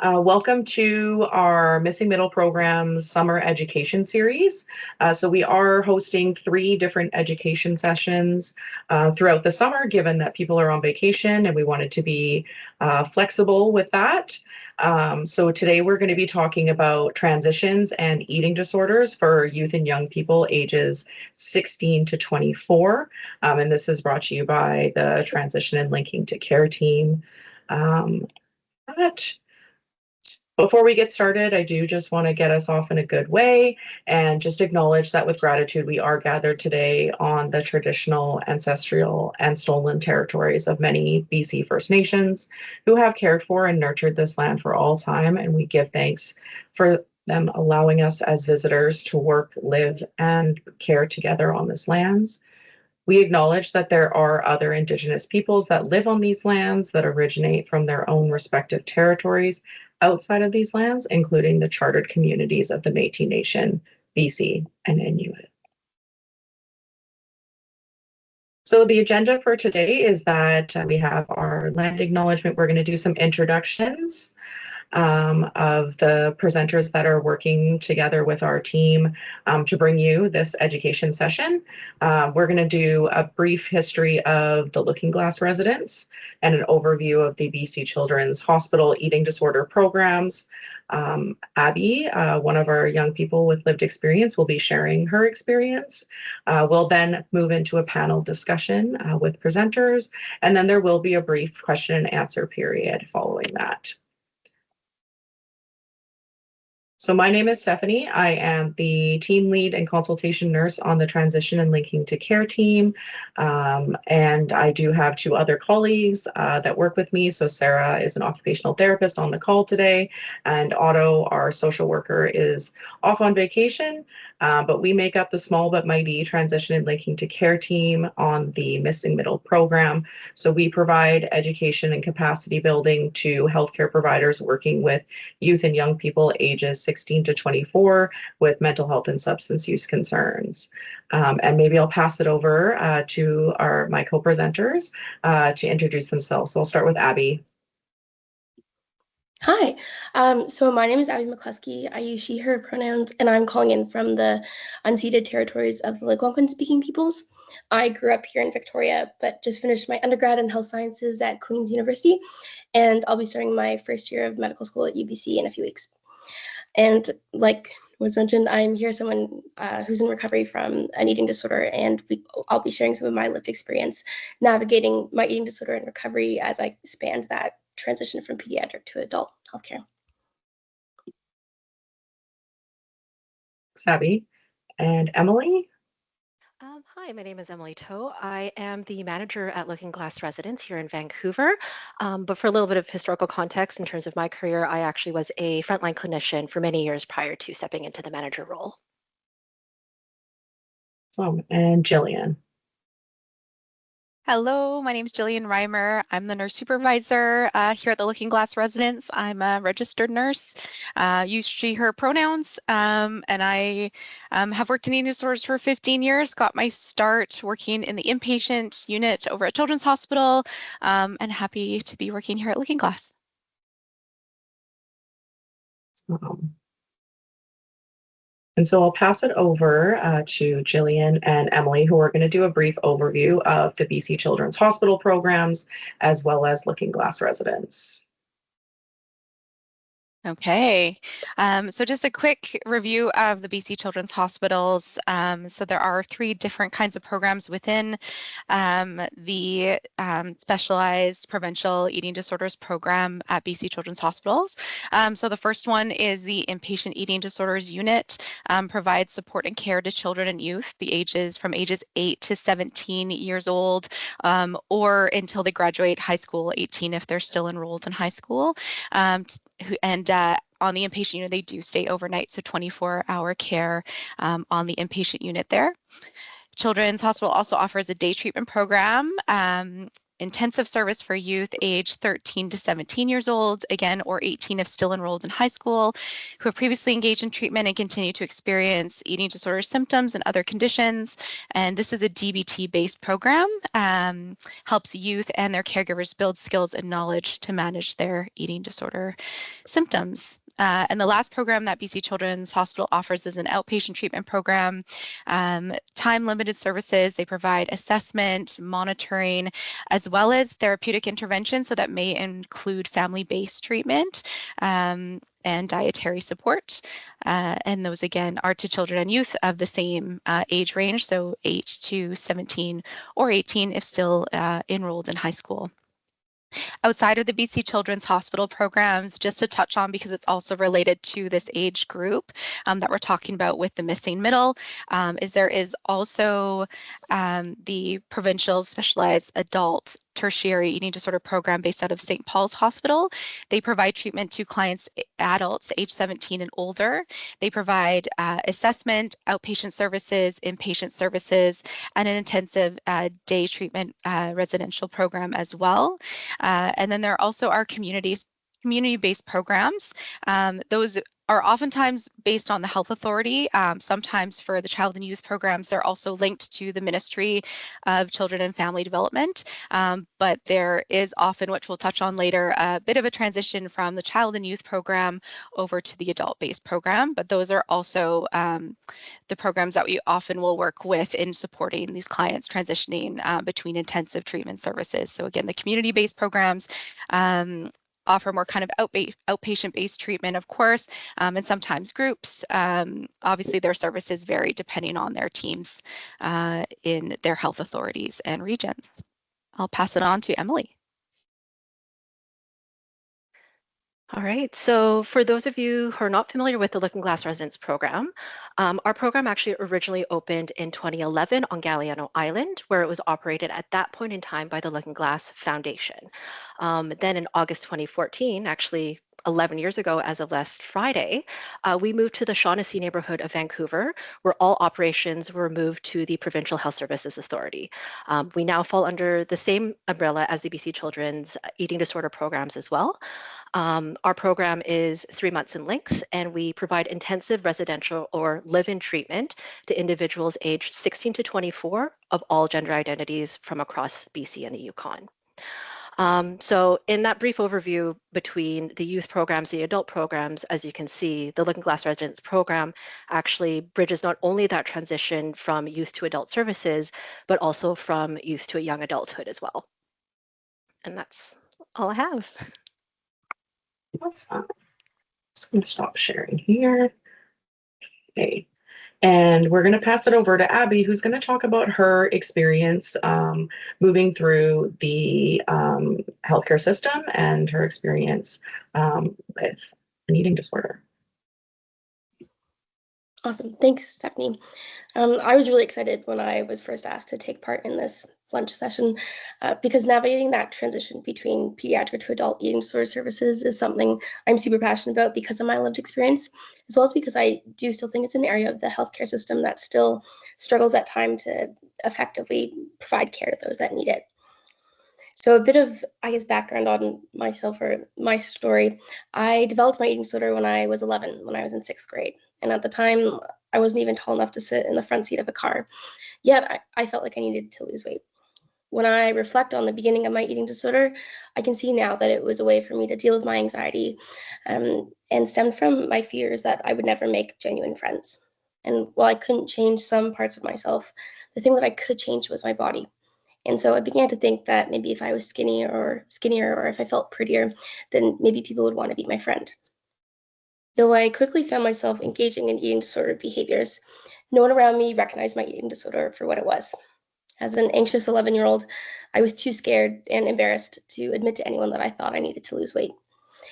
Welcome to our Missing Middle Program's Summer Education Series. So we are hosting 3 different education sessions throughout the summer, given that people are on vacation and we wanted to be flexible with that. So today we're going to be talking about transitions and eating disorders for youth and young people ages 16 to 24. And this is brought to you by the Transition and Linking to Care team. But before we get started, I do just want to get us off in a good way and just acknowledge that with gratitude, we are gathered today on the traditional, ancestral, and stolen territories of many BC First Nations who have cared for and nurtured this land for all time. And we give thanks for them allowing us as visitors to work, live, and care together on this lands. We acknowledge that there are other Indigenous peoples that live on these lands that originate from their own respective territories outside of these lands, including the chartered communities of the Métis Nation, BC, and Inuit. So the agenda for today is that we have our land acknowledgement. We're going to do some introductions of the presenters that are working together with our team to bring you this education session. We're going to do a brief history of the Looking Glass residents and an overview of the BC Children's Hospital eating disorder programs. Abby, one of our young people with lived experience, will be sharing her experience. We'll then move into a panel discussion with presenters, and then there will be a brief question and answer period following that. So my name is Stephanie. I am the team lead and consultation nurse on the Transition and Linking to Care team. And I do have 2 other colleagues that work with me. So Sarah is an occupational therapist on the call today, and Otto, our social worker, is off on vacation. But we make up the small but mighty Transition and Linking to Care team on the Missing Middle program. So we provide education and capacity building to healthcare providers working with youth and young people ages 16 to 24 with mental health and substance use concerns. And maybe I'll pass it over to my co-presenters to introduce themselves. So I'll start with Abby. Hi, so my name is Abby McCluskey. I use she, her pronouns, and I'm calling in from the unceded territories of the Algonquin-speaking peoples. I grew up here in Victoria, but just finished my undergrad in health sciences at Queen's University, and I'll be starting my first year of medical school at UBC in a few weeks. And like was mentioned, I'm here someone who's in recovery from an eating disorder, and I'll be sharing some of my lived experience navigating my eating disorder and recovery as I spanned that transition from pediatric to adult healthcare. Abby. And Emily? Hi, my name is Emily Toe. I am the manager at Looking Glass Residence here in Vancouver. But for a little bit of historical context in terms of my career, I actually was a frontline clinician for many years prior to stepping into the manager role. And Jillian. Hello, my name is Jillian Reimer. I'm the nurse supervisor here at the Looking Glass Residence. I'm a registered nurse, use she, her pronouns, and I have worked in eating disorders for 15 years, got my start working in the inpatient unit over at Children's Hospital, and happy to be working here at Looking Glass. And so I'll pass it over to Jillian and Emily, who are going to do a brief overview of the BC Children's Hospital programs, as well as Looking Glass residents. Okay, so just a quick review of the BC Children's Hospitals. So there are 3 different kinds of programs within the Specialized Provincial Eating Disorders Program at BC Children's Hospitals. So the first one is the Inpatient Eating Disorders Unit, provides support and care to children and youth, from ages 8 to 17 years old, or until they graduate high school, 18 if they're still enrolled in high school. And on the inpatient unit, they do stay overnight, so 24-hour care on the inpatient unit there. Children's Hospital also offers a day treatment program intensive service for youth aged 13 to 17 years old, again, or 18 if still enrolled in high school, who have previously engaged in treatment and continue to experience eating disorder symptoms and other conditions. And this is a DBT-based program, helps youth and their caregivers build skills and knowledge to manage their eating disorder symptoms. And the last program that BC Children's Hospital offers is an outpatient treatment program, time-limited services. They provide assessment, monitoring, as well as therapeutic intervention. So that may include family-based treatment and dietary support. And those, again, are to children and youth of the same age range, so 8 to 17 or 18 if still enrolled in high school. Outside of the BC Children's Hospital programs, just to touch on, because it's also related to this age group that we're talking about with the missing middle, is there is also the provincial specialized adult tertiary eating disorder program based out of St. Paul's Hospital. They provide treatment to clients, adults age 17 and older. They provide assessment, outpatient services, inpatient services, and an intensive day treatment residential program as well. And then there also are community-based programs. Those are oftentimes based on the health authority. Sometimes for the child and youth programs, they're also linked to the Ministry of Children and Family Development. But there is often, which we'll touch on later, a bit of a transition from the child and youth program over to the adult-based program. But those are also the programs that we often will work with in supporting these clients transitioning between intensive treatment services. So again, the community-based programs offer more kind of outpatient-based treatment, of course, and sometimes groups. Obviously, their services vary depending on their teams in their health authorities and regions. I'll pass it on to Emily. All right, so for those of you who are not familiar with the Looking Glass Residence Program, our program actually originally opened in 2011 on Galiano Island, where it was operated at that point in time by the Looking Glass Foundation. Then in August 2014, actually 11 years ago as of last Friday, we moved to the Shaughnessy neighborhood of Vancouver, where all operations were moved to the Provincial Health Services Authority. We now fall under the same umbrella as the BC Children's Eating Disorder programs as well. Our program is 3 months in length, and we provide intensive residential or live-in treatment to individuals aged 16 to 24 of all gender identities from across BC and the Yukon. So in that brief overview between the youth programs, the adult programs, as you can see, the Looking Glass Residence Program actually bridges not only that transition from youth to adult services, but also from youth to a young adulthood as well. And that's all I have. Awesome. Just going to stop sharing here. Okay. And we're going to pass it over to Abby, who's going to talk about her experience moving through the healthcare system and her experience with an eating disorder. Awesome. Thanks, Stephanie. I was really excited when I was first asked to take part in this lunch session because navigating that transition between pediatric to adult eating disorder services is something I'm super passionate about because of my lived experience, as well as because I do still think it's an area of the healthcare system that still struggles at times to effectively provide care to those that need it. So a bit of, I guess, background on myself or my story. I developed my eating disorder when I was 11, when I was in 6th grade. And at the time, I wasn't even tall enough to sit in the front seat of a car. Yet I felt like I needed to lose weight. When I reflect on the beginning of my eating disorder, I can see now that it was a way for me to deal with my anxiety and stemmed from my fears that I would never make genuine friends. And while I couldn't change some parts of myself, the thing that I could change was my body. And so I began to think that maybe if I was skinnier, or if I felt prettier, then maybe people would want to be my friend. Though I quickly found myself engaging in eating disorder behaviors, no one around me recognized my eating disorder for what it was. As an anxious 11-year-old, I was too scared and embarrassed to admit to anyone that I thought I needed to lose weight.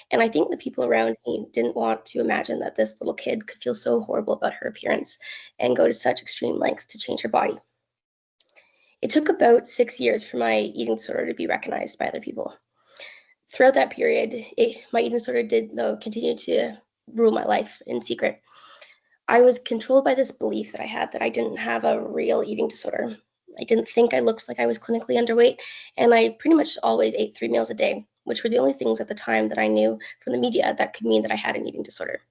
And I think the people around me didn't want to imagine that this little kid could feel so horrible about her appearance and go to such extreme lengths to change her body. It took about 6 years for my eating disorder to be recognized by other people. Throughout that period, my eating disorder did, though, continue to rule my life in secret. I was controlled by this belief that I had that I didn't have a real eating disorder. I didn't think I looked like I was clinically underweight, and I pretty much always ate 3 meals a day, which were the only things at the time that I knew from the media that could mean that I had an eating disorder.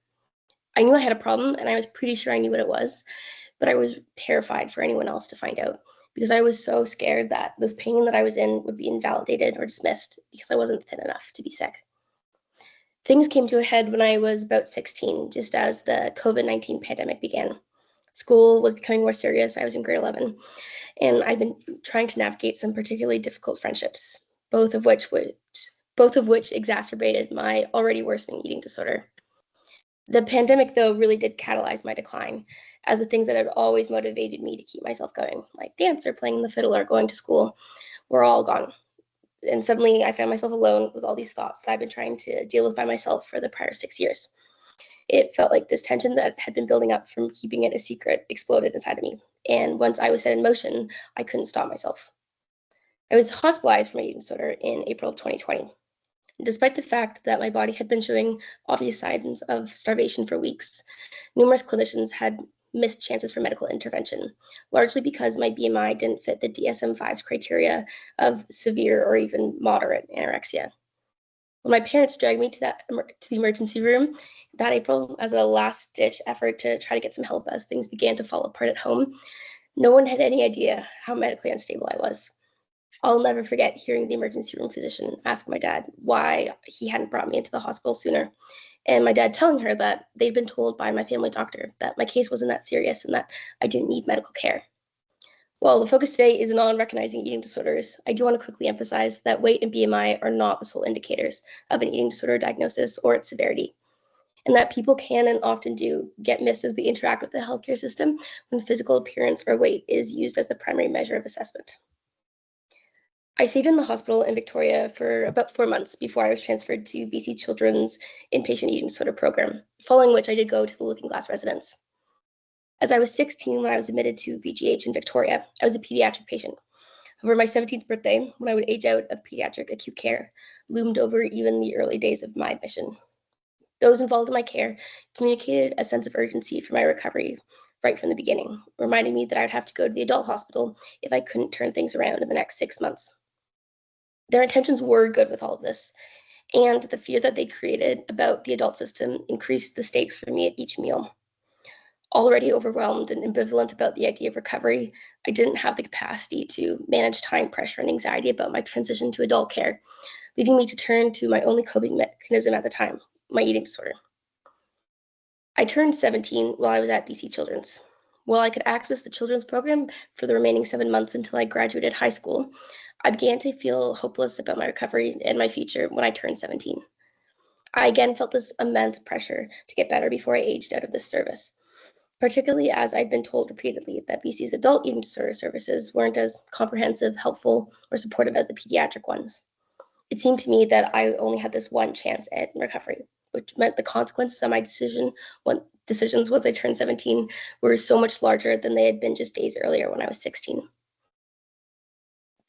I knew I had a problem, and I was pretty sure I knew what it was, but I was terrified for anyone else to find out because I was so scared that this pain that I was in would be invalidated or dismissed because I wasn't thin enough to be sick. Things came to a head when I was about 16, just as the COVID-19 pandemic began. School was becoming more serious. I was in grade 11, and I'd been trying to navigate some particularly difficult friendships, both of which exacerbated my already worsening eating disorder. The pandemic, though, really did catalyze my decline, as the things that had always motivated me to keep myself going, like dance or playing the fiddle or going to school, were all gone. And suddenly I found myself alone with all these thoughts that I've been trying to deal with by myself for the prior 6 years. It felt like this tension that had been building up from keeping it a secret exploded inside of me. And once I was set in motion, I couldn't stop myself. I was hospitalized for my eating disorder in April of 2020. Despite the fact that my body had been showing obvious signs of starvation for weeks, numerous clinicians had missed chances for medical intervention, largely because my BMI didn't fit the DSM-5's criteria of severe or even moderate anorexia. When my parents dragged me to the emergency room that April as a last-ditch effort to try to get some help as things began to fall apart at home, no one had any idea how medically unstable I was. I'll never forget hearing the emergency room physician ask my dad why he hadn't brought me into the hospital sooner, and my dad telling her that they'd been told by my family doctor that my case wasn't that serious and that I didn't need medical care. While the focus today isn't on recognizing eating disorders, I do want to quickly emphasize that weight and BMI are not the sole indicators of an eating disorder diagnosis or its severity, and that people can and often do get missed as they interact with the healthcare system when physical appearance or weight is used as the primary measure of assessment. I stayed in the hospital in Victoria for about 4 months before I was transferred to BC Children's inpatient eating disorder program, following which I did go to the Looking Glass residence. As I was 16 when I was admitted to BCCH in Victoria, I was a pediatric patient. However, my 17th birthday, when I would age out of pediatric acute care, loomed over even the early days of my admission. Those involved in my care communicated a sense of urgency for my recovery right from the beginning, reminding me that I would have to go to the adult hospital if I couldn't turn things around in the next 6 months. Their intentions were good with all of this, and the fear that they created about the adult system increased the stakes for me at each meal. Already overwhelmed and ambivalent about the idea of recovery, I didn't have the capacity to manage time pressure and anxiety about my transition to adult care, leading me to turn to my only coping mechanism at the time, my eating disorder. I turned 17 while I was at BC Children's. While I could access the children's program for the remaining 7 months until I graduated high school, I began to feel hopeless about my recovery and my future when I turned 17. I again felt this immense pressure to get better before I aged out of this service, particularly as I'd been told repeatedly that BC's adult eating disorder services weren't as comprehensive, helpful, or supportive as the pediatric ones. It seemed to me that I only had this one chance at recovery, which meant the consequences of my decisions once I turned 17 were so much larger than they had been just days earlier when I was 16.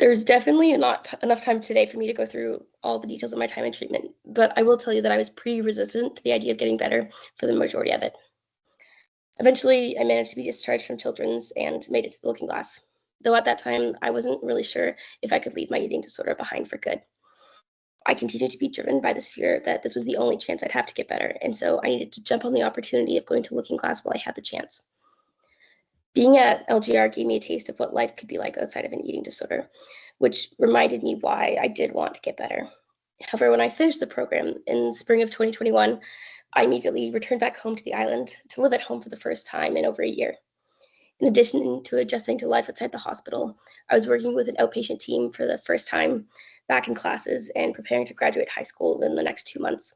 There's definitely not enough time today for me to go through all the details of my time in treatment, but I will tell you that I was pretty resistant to the idea of getting better for the majority of it. Eventually, I managed to be discharged from Children's and made it to the Looking Glass, though at that time, I wasn't really sure if I could leave my eating disorder behind for good. I continued to be driven by this fear that this was the only chance I'd have to get better, and so I needed to jump on the opportunity of going to Looking Glass while I had the chance. Being at LGR gave me a taste of what life could be like outside of an eating disorder, which reminded me why I did want to get better. However, when I finished the program in spring of 2021, I immediately returned back home to the island to live at home for the first time in over a year. In addition to adjusting to life outside the hospital, I was working with an outpatient team for the first time, back in classes, and preparing to graduate high school in the next 2 months.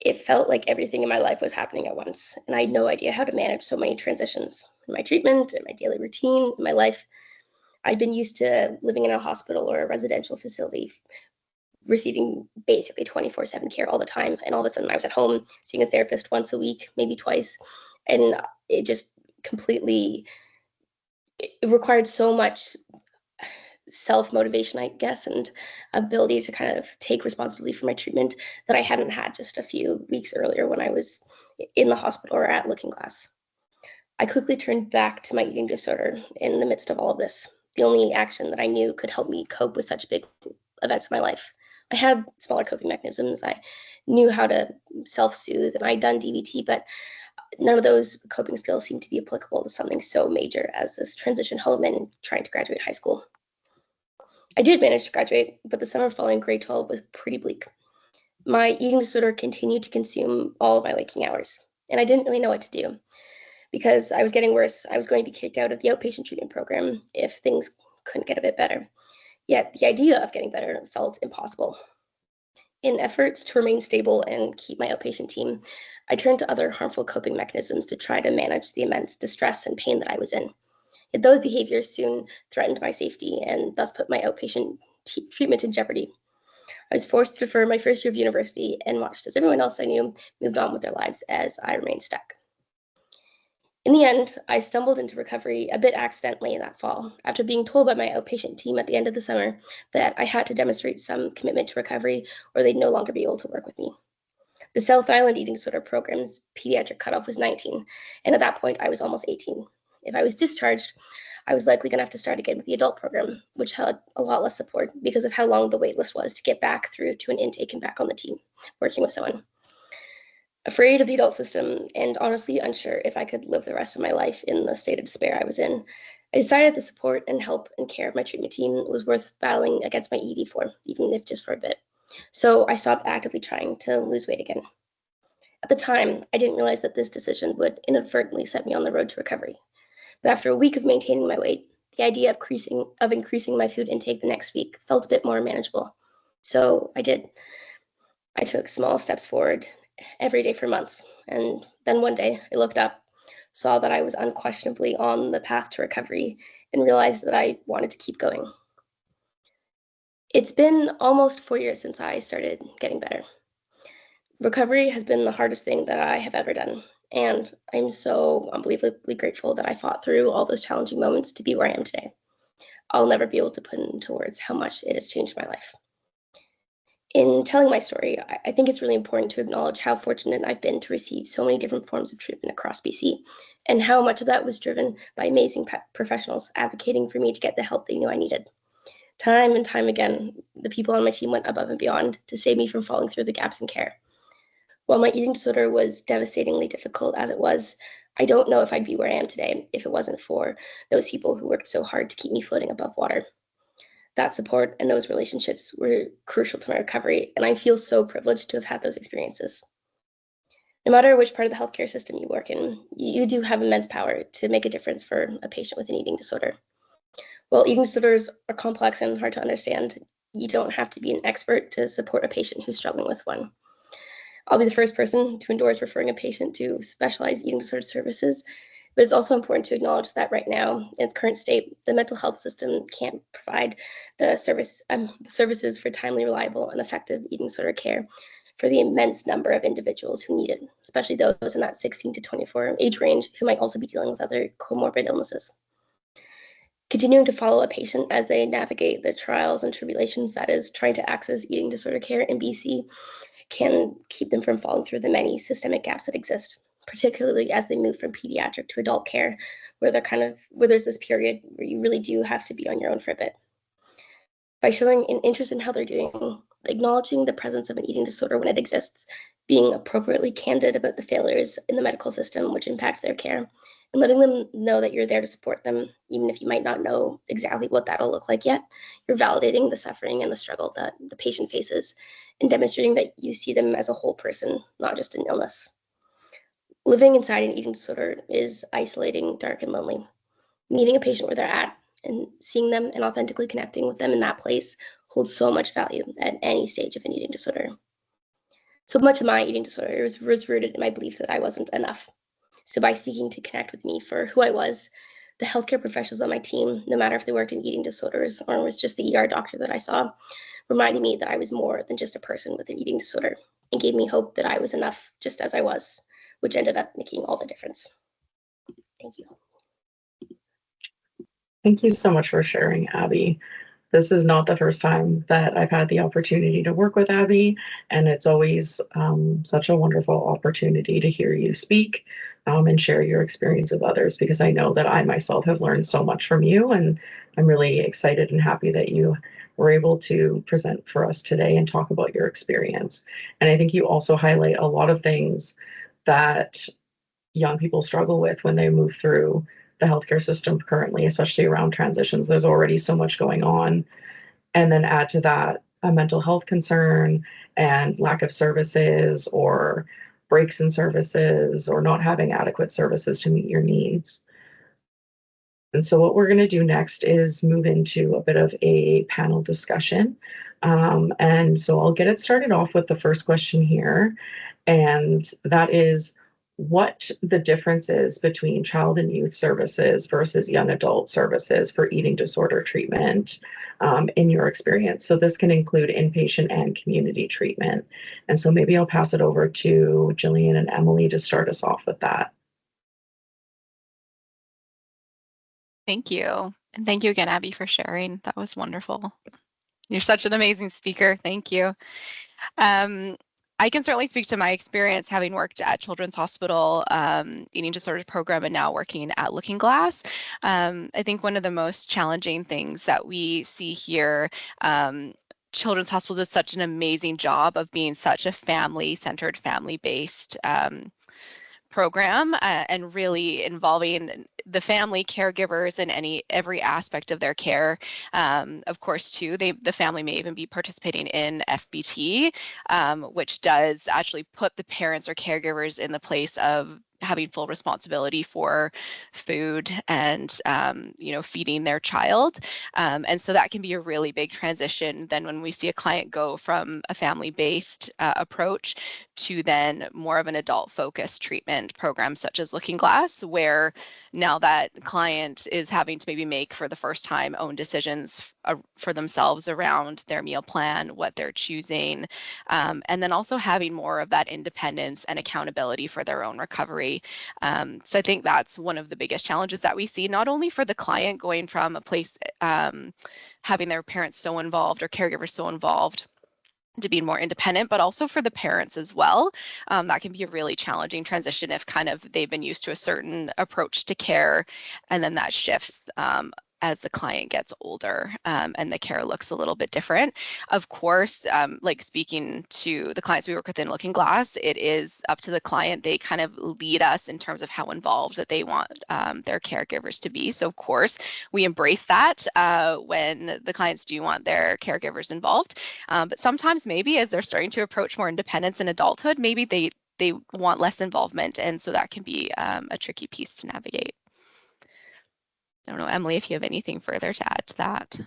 It felt like everything in my life was happening at once, and I had no idea how to manage so many transitions in my treatment, in my daily routine, in my life. I'd been used to living in a hospital or a residential facility, receiving basically 24/7 care all the time, and all of a sudden I was at home seeing a therapist once a week, maybe twice, and it just completely it required so much self-motivation, I guess, and ability to kind of take responsibility for my treatment that I hadn't had just a few weeks earlier when I was in the hospital or at Looking Glass. I quickly turned back to my eating disorder in the midst of all of this, the only action that I knew could help me cope with such big events in my life. I had smaller coping mechanisms. I knew how to self-soothe, and I'd done DBT, but none of those coping skills seemed to be applicable to something so major as this transition home and trying to graduate high school. I did manage to graduate, but the summer following grade 12 was pretty bleak. My eating disorder continued to consume all of my waking hours, and I didn't really know what to do. Because I was getting worse, I was going to be kicked out of the outpatient treatment program if things couldn't get a bit better. Yet the idea of getting better felt impossible. In efforts to remain stable and keep my outpatient team, I turned to other harmful coping mechanisms to try to manage the immense distress and pain that I was in. Yet those behaviors soon threatened my safety and thus put my outpatient treatment in jeopardy. I was forced to defer my first year of university and watched as everyone else I knew moved on with their lives as I remained stuck. In the end, I stumbled into recovery a bit accidentally that fall, after being told by my outpatient team at the end of the summer that I had to demonstrate some commitment to recovery or they'd no longer be able to work with me. The South Island Eating Disorder Program's pediatric cutoff was 19, and at that point I was almost 18. If I was discharged, I was likely going to have to start again with the adult program, which had a lot less support because of how long the wait list was to get back through to an intake and back on the team, working with someone. Afraid of the adult system and honestly unsure if I could live the rest of my life in the state of despair I was in, I decided the support and help and care of my treatment team was worth battling against my ED for, even if just for a bit. So I stopped actively trying to lose weight again. At the time, I didn't realize that this decision would inadvertently set me on the road to recovery. But after a week of maintaining my weight, the idea of increasing my food intake the next week felt a bit more manageable. So I did. I took small steps forward every day for months. And then one day I looked up, saw that I was unquestionably on the path to recovery, and realized that I wanted to keep going. It's been almost 4 years since I started getting better. Recovery has been the hardest thing that I have ever done. And I'm so unbelievably grateful that I fought through all those challenging moments to be where I am today. I'll never be able to put into words how much it has changed my life. In telling my story, I think it's really important to acknowledge how fortunate I've been to receive so many different forms of treatment across BC, and how much of that was driven by amazing professionals advocating for me to get the help they knew I needed. Time and time again, the people on my team went above and beyond to save me from falling through the gaps in care. While my eating disorder was devastatingly difficult as it was, I don't know if I'd be where I am today if it wasn't for those people who worked so hard to keep me floating above water. That support and those relationships were crucial to my recovery, and I feel so privileged to have had those experiences. No matter which part of the healthcare system you work in, you do have immense power to make a difference for a patient with an eating disorder. While eating disorders are complex and hard to understand, you don't have to be an expert to support a patient who's struggling with one. I'll be the first person to endorse referring a patient to specialized eating disorder services, but it's also important to acknowledge that right now, in its current state, the mental health system can't provide the services for timely, reliable, and effective eating disorder care for the immense number of individuals who need it, especially those in that 16 to 24 age range who might also be dealing with other comorbid illnesses. Continuing to follow a patient as they navigate the trials and tribulations that is trying to access eating disorder care in BC can keep them from falling through the many systemic gaps that exist, particularly as they move from pediatric to adult care, where there's this period where you really do have to be on your own for a bit. By showing an interest in how they're doing, acknowledging the presence of an eating disorder when it exists, being appropriately candid about the failures in the medical system which impact their care, and letting them know that you're there to support them, even if you might not know exactly what that'll look like yet, you're validating the suffering and the struggle that the patient faces, and demonstrating that you see them as a whole person, not just an illness. Living inside an eating disorder is isolating, dark, and lonely. Meeting a patient where they're at and seeing them and authentically connecting with them in that place holds so much value at any stage of an eating disorder. So much of my eating disorder was rooted in my belief that I wasn't enough. So by seeking to connect with me for who I was, the healthcare professionals on my team, no matter if they worked in eating disorders or was just the ER doctor that I saw, reminded me that I was more than just a person with an eating disorder and gave me hope that I was enough just as I was, which ended up making all the difference. Thank you. Thank you so much for sharing, Abby. This is not the first time that I've had the opportunity to work with Abby, and it's always such a wonderful opportunity to hear you speak. and share your experience with others, because I know that I myself have learned so much from you, and I'm really excited and happy that you were able to present for us today and talk about your experience. And I think you also highlight a lot of things that young people struggle with when they move through the healthcare system currently, especially around transitions. There's already so much going on. And then add to that a mental health concern and lack of services or breaks in services or not having adequate services to meet your needs. And so what we're going to do next is move into a bit of a panel discussion. And so I'll get it started off with the first question here, and that is what the difference is between child and youth services versus young adult services for eating disorder treatment in your experience. So this can include inpatient and community treatment. And so maybe I'll pass it over to Jillian and Emily to start us off with that. Thank you. And thank you again, Abby, for sharing. That was wonderful. You're such an amazing speaker. Thank you. I can certainly speak to my experience having worked at Children's Hospital eating disorders program and now working at Looking Glass. I think one of the most challenging things that we see here, Children's Hospital does such an amazing job of being such a family-centered, family-based program and really involving the family caregivers in every aspect of their care. Of course, too, the family may even be participating in FBT, which does actually put the parents or caregivers in the place of having full responsibility for food and feeding their child, and so that can be a really big transition then when we see a client go from a family-based approach to then more of an adult-focused treatment program such as Looking Glass, where now that client is having to maybe make for the first time own decisions for themselves around their meal plan, what they're choosing, and then also having more of that independence and accountability for their own recovery. So I think that's one of the biggest challenges that we see, not only for the client going from a place having their parents so involved or caregivers so involved to being more independent, but also for the parents as well. That can be a really challenging transition if kind of they've been used to a certain approach to care, and then that shifts as the client gets older and the care looks a little bit different. Of course, like speaking to the clients we work with in Looking Glass, it is up to the client. They kind of lead us in terms of how involved that they want their caregivers to be. So of course, we embrace that when the clients do want their caregivers involved. But sometimes maybe as they're starting to approach more independence in adulthood, maybe they want less involvement. And so that can be a tricky piece to navigate. I don't know, Emily, if you have anything further to add to that.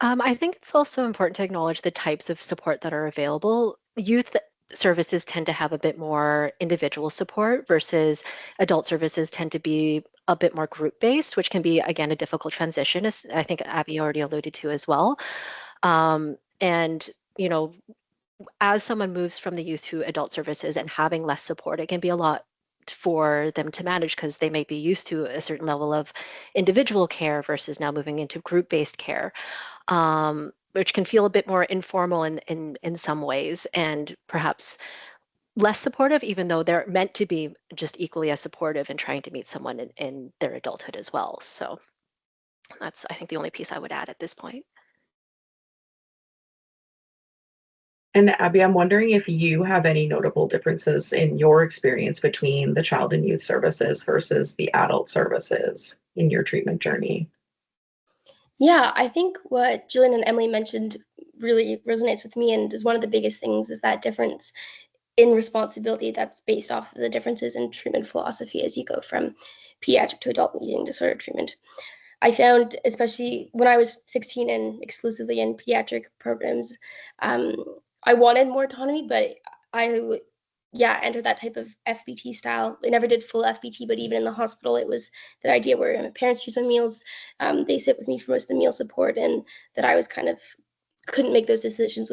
I think it's also important to acknowledge the types of support that are available. Youth services tend to have a bit more individual support versus adult services tend to be a bit more group-based, which can be, again, a difficult transition, as I think Abby already alluded to as well. And, as someone moves from the youth to adult services and having less support, it can be a lot for them to manage because they may be used to a certain level of individual care versus now moving into group-based care, which can feel a bit more informal in some ways and perhaps less supportive, even though they're meant to be just equally as supportive in trying to meet someone in their adulthood as well. So that's, I think, the only piece I would add at this point. And Abby, I'm wondering if you have any notable differences in your experience between the child and youth services versus the adult services in your treatment journey. Yeah, I think what Jillian and Emily mentioned really resonates with me, and is one of the biggest things is that difference in responsibility that's based off of the differences in treatment philosophy as you go from pediatric to adult eating disorder treatment. I found, especially when I was 16 and exclusively in pediatric programs, I wanted more autonomy, but I entered that type of FBT style. I never did full FBT, but even in the hospital, it was that idea where my parents choose my meals, they sit with me for most of the meal support, and that I was kind of couldn't make those decisions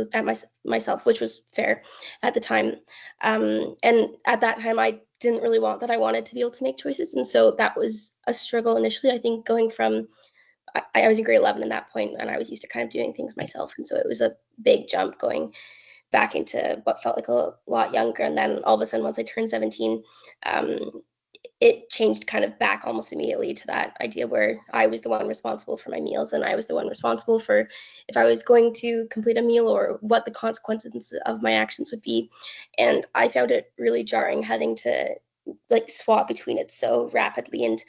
myself, which was fair at the time. And at that time, I didn't really want that. I wanted to be able to make choices. And so that was a struggle initially, I think, going from, I was in grade 11 at that point, and I was used to kind of doing things myself. And so it was a big jump going back into what felt like a lot younger. And then all of a sudden, once I turned 17, it changed kind of back almost immediately to that idea where I was the one responsible for my meals, and I was the one responsible for if I was going to complete a meal or what the consequences of my actions would be. And I found it really jarring having to like swap between it so rapidly. And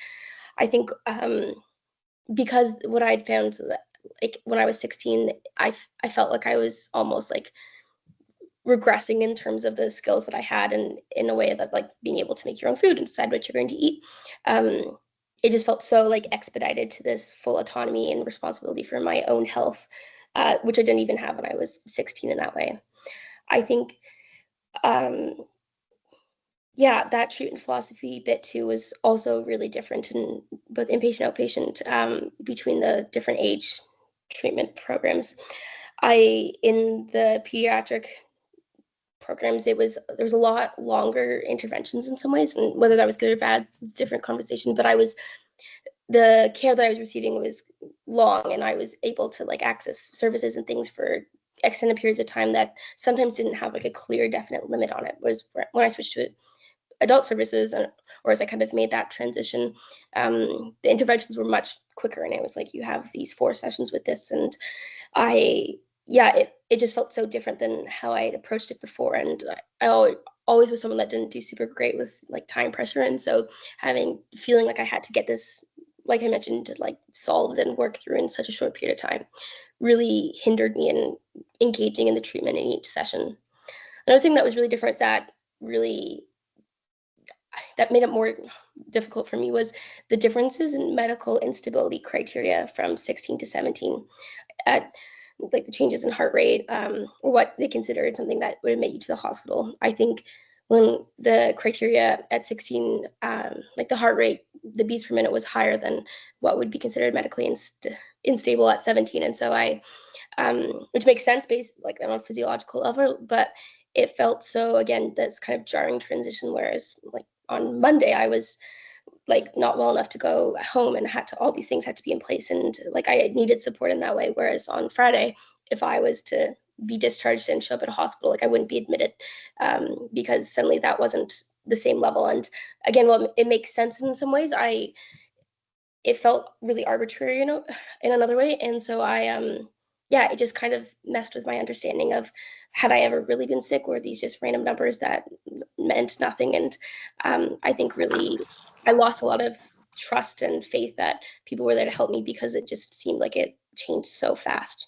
I think because what I'd found, like when I was 16, I felt like I was almost like regressing in terms of the skills that I had, and in a way that like being able to make your own food and decide what you're going to eat. It just felt so like expedited to this full autonomy and responsibility for my own health, which I didn't even have when I was 16 in that way. I think, yeah, that treatment philosophy bit too was also really different in both inpatient, outpatient, between the different age treatment programs. In the pediatric programs, there was a lot longer interventions in some ways, and whether that was good or bad, it's a different conversation. But the care that I was receiving was long, and I was able to like access services and things for extended periods of time that sometimes didn't have like a clear, definite limit on it. Whereas when I switched to adult services, or as I kind of made that transition, the interventions were much quicker, and it was like you have these 4 sessions with this, and it just felt so different than how I had approached it before. And I always was someone that didn't do super great with like time pressure, and so feeling like I had to get this, like I mentioned, like solved and worked through in such a short period of time really hindered me in engaging in the treatment in each session. Another thing that was really different that made it more difficult for me was the differences in medical instability criteria from 16 to 17. At like the changes in heart rate, or what they considered something that would admit you to the hospital. I think when the criteria at 16, like the heart rate, the beats per minute was higher than what would be considered medically unstable at 17. And so which makes sense based like on a physiological level, but it felt so, again, this kind of jarring transition. Whereas like on Monday, I was like not well enough to go home, and all these things had to be in place, and like I needed support in that way. Whereas on Friday, if I was to be discharged and show up at a hospital, like I wouldn't be admitted, because suddenly that wasn't the same level. And again, well, it makes sense in some ways. It felt really arbitrary, in another way. And so it just kind of messed with my understanding of, had I ever really been sick, or these just random numbers that meant nothing. And I think really I lost a lot of trust and faith that people were there to help me, because it just seemed like it changed so fast.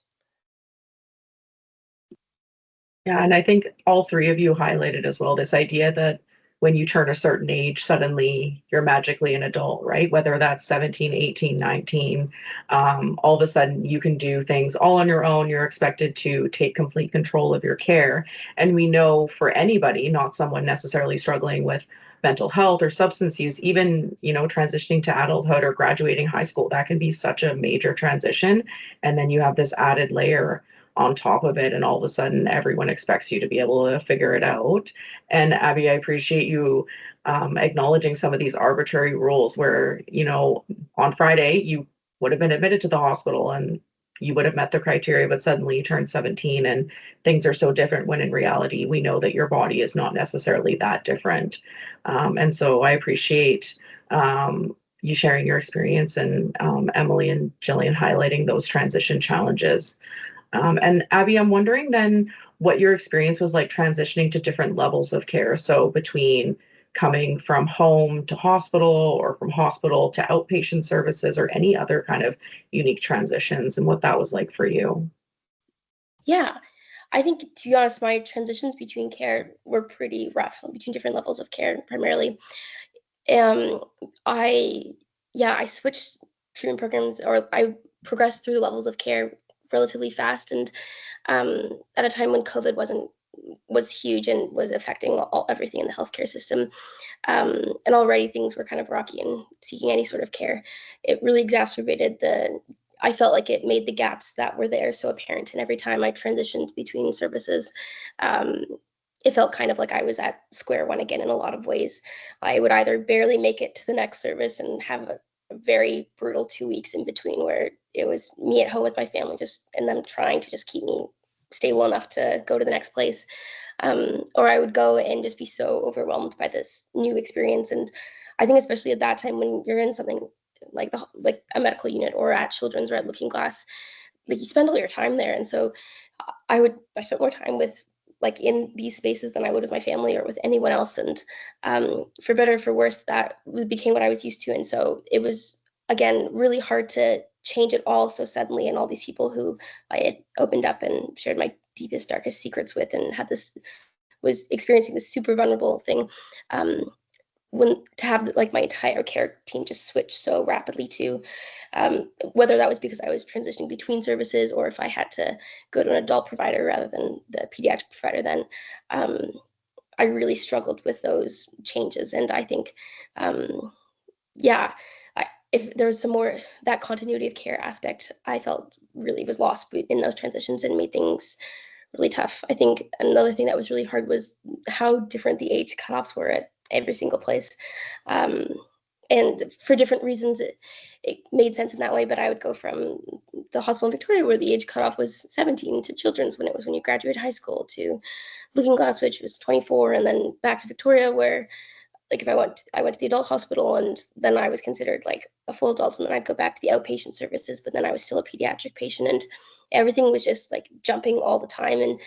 Yeah, and I think all 3 of you highlighted as well this idea that when you turn a certain age, suddenly you're magically an adult, right? Whether that's 17, 18, 19, all of a sudden you can do things all on your own. You're expected to take complete control of your care. And we know for anybody, not someone necessarily struggling with mental health or substance use, even, transitioning to adulthood or graduating high school, that can be such a major transition. And then you have this added layer on top of it, and all of a sudden everyone expects you to be able to figure it out. And Abby, I appreciate you acknowledging some of these arbitrary rules where, on Friday you would have been admitted to the hospital and you would have met the criteria, but suddenly you turn 17 and things are so different, when in reality we know that your body is not necessarily that different. And so I appreciate you sharing your experience, and Emily and Jillian highlighting those transition challenges. And Abby, I'm wondering then what your experience was like transitioning to different levels of care. So between coming from home to hospital, or from hospital to outpatient services, or any other kind of unique transitions, and what that was like for you. Yeah, I think, to be honest, my transitions between care were pretty rough, between different levels of care primarily. Um, I I switched treatment programs, or I progressed through levels of care relatively fast, and at a time when COVID was huge and was affecting everything in the healthcare system, and already things were kind of rocky and seeking any sort of care. It really exacerbated I felt like it made the gaps that were there so apparent. And every time I transitioned between services, um, it felt kind of like I was at square one again in a lot of ways. I would either barely make it to the next service and have a very brutal 2 weeks in between, where it was me at home with my family, just and them trying to just keep me stable enough to go to the next place. Or I would go and just be so overwhelmed by this new experience. And I think especially at that time when you're in something like a medical unit or at Children's or at Looking Glass, like you spend all your time there. And so I spent more time with like in these spaces than I would with my family or with anyone else. And for better or for worse, became what I was used to. And so it was, again, really hard to change it all so suddenly. And all these people who I had opened up and shared my deepest, darkest secrets with and was experiencing this super vulnerable thing. When to have like my entire care team just switch so rapidly to whether that was because I was transitioning between services or if I had to go to an adult provider rather than the pediatric provider, then I really struggled with those changes. And I think, if there was some more, that continuity of care aspect, I felt really was lost in those transitions and made things really tough. I think another thing that was really hard was how different the age cutoffs were at every single place. And for different reasons, it made sense in that way. But I would go from the hospital in Victoria, where the age cutoff was 17, to Children's when it was when you graduated high school, to Looking Glass, which was 24, and then back to Victoria, where like if I went to the adult hospital and then I was considered like a full adult, and then I'd go back to the outpatient services, but then I was still a pediatric patient, and everything was just like jumping all the time. And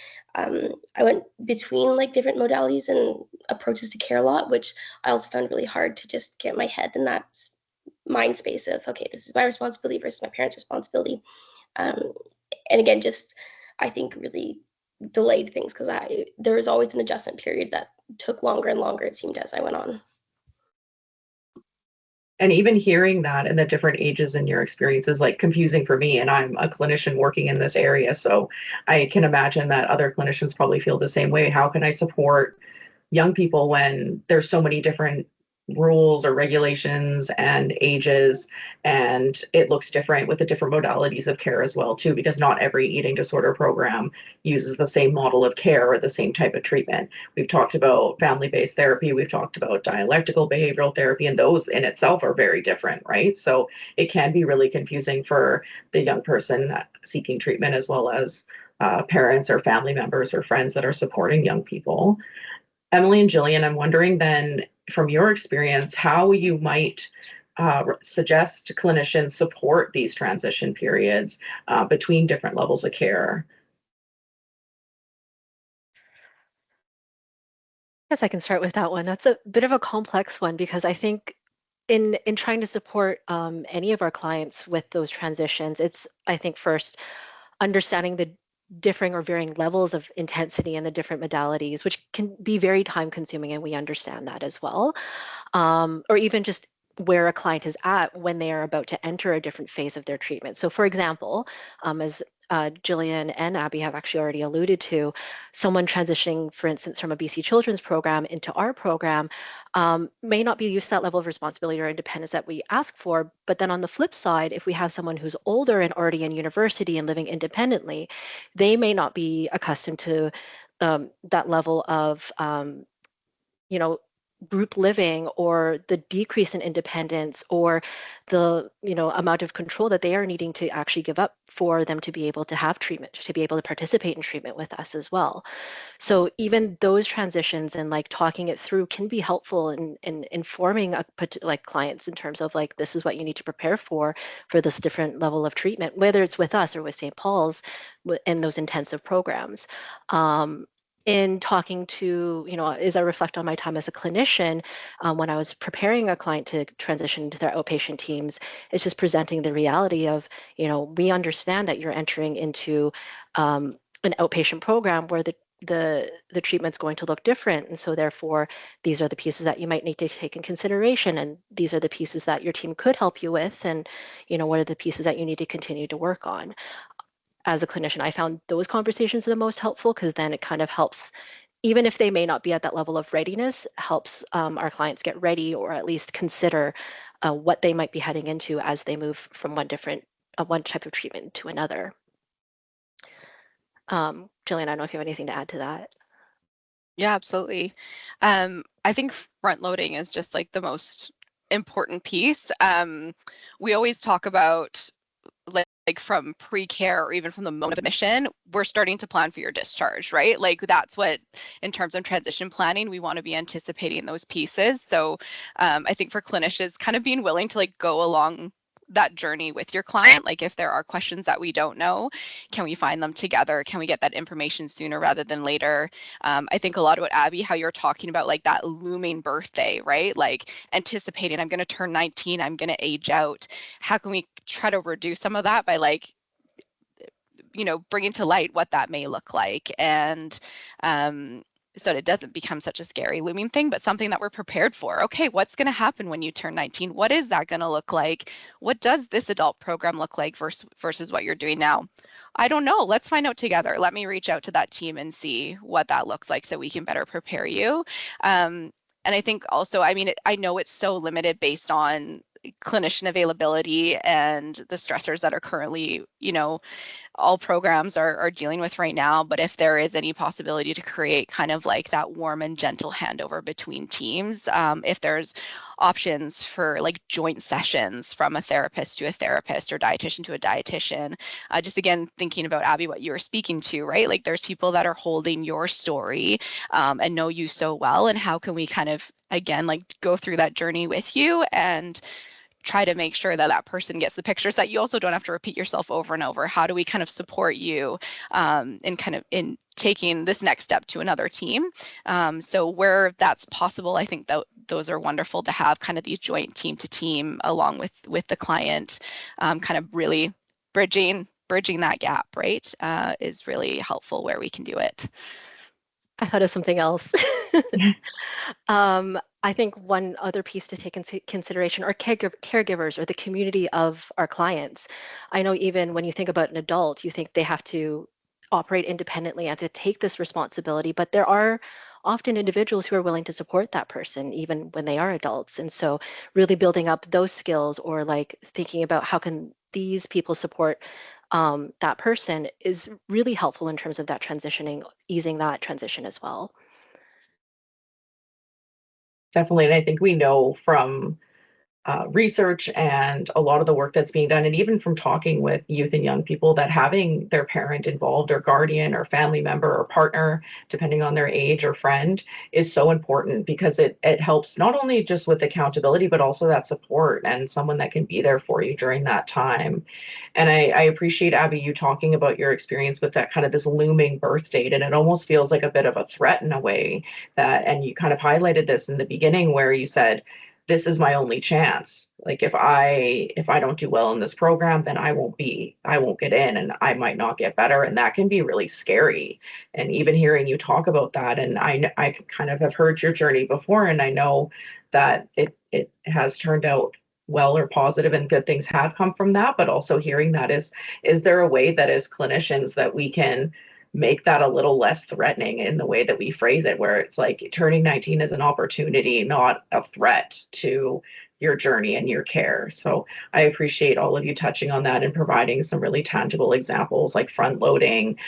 I went between like different modalities and approaches to care a lot, which I also found really hard to just get my head in that mind space of, okay, this is my responsibility versus my parents' responsibility. And again, just I think really delayed things because there was always an adjustment period that took longer and longer, it seemed, as I went on. And even hearing that and the different ages in your experience is like confusing for me. And I'm a clinician working in this area. So I can imagine that other clinicians probably feel the same way. How can I support young people when there's so many different rules or regulations and ages, and it looks different with the different modalities of care as well too, because not every eating disorder program uses the same model of care or the same type of treatment. We've talked about family-based therapy, we've talked about dialectical behavioral therapy, and those in itself are very different, right? So it can be really confusing for the young person seeking treatment, as well as parents or family members or friends that are supporting young people. Emily and Jillian, I'm wondering then, from your experience, how you might suggest clinicians support these transition periods between different levels of care. Yes, I can start with that one. That's a bit of a complex one because I think in trying to support any of our clients with those transitions, it's I think first understanding the differing or varying levels of intensity in the different modalities, which can be very time consuming, and we understand that as well. Or even just where a client is at when they are about to enter a different phase of their treatment. So, for example, as Jillian and Abby have actually already alluded to, someone transitioning, for instance, from a BC Children's program into our program may not be used to that level of responsibility or independence that we ask for. But then on the flip side, if we have someone who's older and already in university and living independently, they may not be accustomed to that level of you know, group living or the decrease in independence or the amount of control that they are needing to actually give up for them to be able to have treatment, to be able to participate in treatment with us as well. So even those transitions and like talking it through can be helpful in informing like clients in terms of like, this is what you need to prepare for this different level of treatment, whether it's with us or with St. Paul's in those intensive programs. In talking to, as I reflect on my time as a clinician, when I was preparing a client to transition into their outpatient teams, it's just presenting the reality of, we understand that you're entering into an outpatient program where the treatment's going to look different. And so therefore, these are the pieces that you might need to take in consideration. And these are the pieces that your team could help you with. And, what are the pieces that you need to continue to work on? As a clinician, I found those conversations the most helpful because then it kind of helps, even if they may not be at that level of readiness, helps our clients get ready or at least consider what they might be heading into as they move from one type of treatment to another. Jillian, I don't know if you have anything to add to that. Yeah, absolutely. I think front loading is just like the most important piece. We always talk about like like from pre-care or even from the moment of admission, we're starting to plan for your discharge, right? Like that's what, in terms of transition planning, we want to be anticipating those pieces. So I think for clinicians, kind of being willing to like go along that journey with your client, like if there are questions that we don't know, can we find them together? Can we get that information sooner rather than later? I think a lot about Abby, how you're talking about like that looming birthday, right? Like anticipating, I'm going to turn 19, I'm going to age out. How can we try to reduce some of that by like, you know, bringing to light what that may look like, and so it doesn't become such a scary looming thing, but something that we're prepared for. Okay, what's going to happen when you turn 19? What is that going to look like? What does this adult program look like versus what you're doing now? I don't know. Let's find out together. Let me reach out to that team and see what that looks like so we can better prepare you. And I think also, I mean, I know it's so limited based on clinician availability and the stressors that are currently, you know, all programs are dealing with right now. But if there is any possibility to create kind of like that warm and gentle handover between teams, if there's options for like joint sessions from a therapist to a therapist or dietitian to a dietitian, just again, thinking about Abby, what you were speaking to, right? Like there's people that are holding your story and know you so well. And how can we kind of, again, like go through that journey with you and try to make sure that that person gets the pictures, that you also don't have to repeat yourself over and over. How do we kind of support you in kind of in taking this next step to another team? So where that's possible, I think that those are wonderful to have kind of these joint team to team along with the client, kind of really bridging that gap, right? Is really helpful where we can do it. I thought of something else. I think one other piece to take into consideration are caregivers or the community of our clients. I know even when you think about an adult, you think they have to operate independently and to take this responsibility, but there are often individuals who are willing to support that person even when they are adults. And so really building up those skills, or like thinking about how can these people support that person, is really helpful in terms of that transitioning, easing that transition as well. Definitely. And I think we know from research and a lot of the work that's being done, and even from talking with youth and young people, that having their parent involved or guardian or family member or partner, depending on their age or friend, is so important, because it helps not only just with accountability, but also that support and someone that can be there for you during that time. And I appreciate, Abby, you talking about your experience with that kind of this looming birth date. And it almost feels like a bit of a threat in a way, that, and you kind of highlighted this in the beginning where you said, this is my only chance. Like if I don't do well in this program, then I won't get in, and I might not get better. And that can be really scary. And even hearing you talk about that, and I kind of have heard your journey before, and I know that it has turned out well or positive, and good things have come from that. But also hearing that, is there a way that as clinicians that we can make that a little less threatening in the way that we phrase it, where it's like turning 19 is an opportunity, not a threat to your journey and your care. So I appreciate all of you touching on that and providing some really tangible examples, like front loading,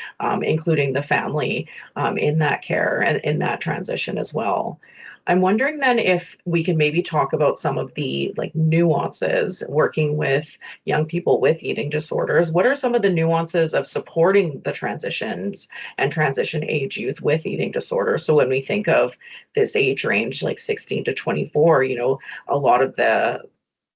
including the family in that care and in that transition as well. I'm wondering then if we can maybe talk about some of the like nuances working with young people with eating disorders. What are some of the nuances of supporting the transitions and transition age youth with eating disorders? So when we think of this age range, like 16 to 24, a lot of the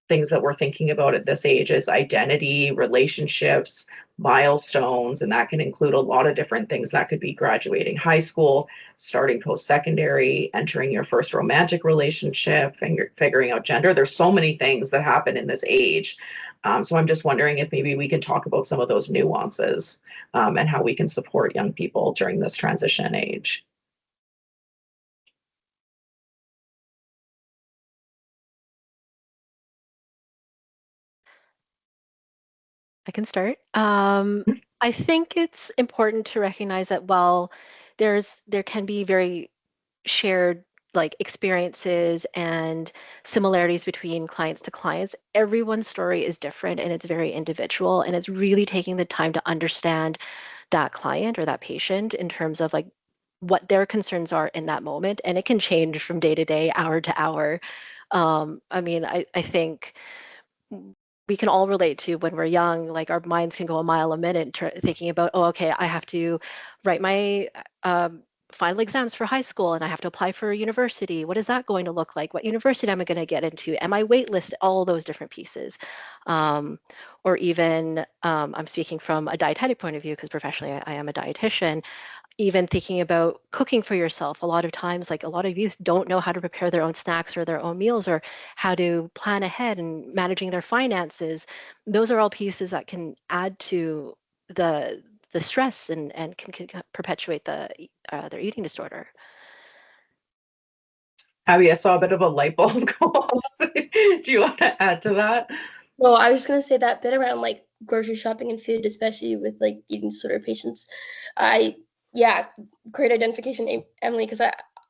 things that we're thinking about at this age is identity, relationships, milestones, and that can include a lot of different things. That could be graduating high school, starting post-secondary, entering your first romantic relationship, and you're figuring out gender. There's so many things that happen in this age. So I'm just wondering if maybe we can talk about some of those nuances and how we can support young people during this transition age. I can start. I think it's important to recognize that while there can be very shared like experiences and similarities between clients to clients, everyone's story is different and it's very individual. And it's really taking the time to understand that client or that patient in terms of like what their concerns are in that moment. And it can change from day to day, hour to hour. I mean, I think we can all relate to when we're young, like our minds can go a mile a minute thinking about, oh, okay, I have to write my final exams for high school and I have to apply for a university. What is that going to look like? What university am I going to get into? Am I waitlist? All those different pieces. Or even, I'm speaking from a dietetic point of view because professionally I am a dietitian, even thinking about cooking for yourself. A lot of times, like a lot of youth don't know how to prepare their own snacks or their own meals or how to plan ahead and managing their finances. Those are all pieces that can add to the stress and can perpetuate their eating disorder. Abby, I saw a bit of a light bulb go off. Do you want to add to that? Well, I was just gonna say that bit around like grocery shopping and food, especially with like eating disorder patients. Yeah, great identification, Emily, because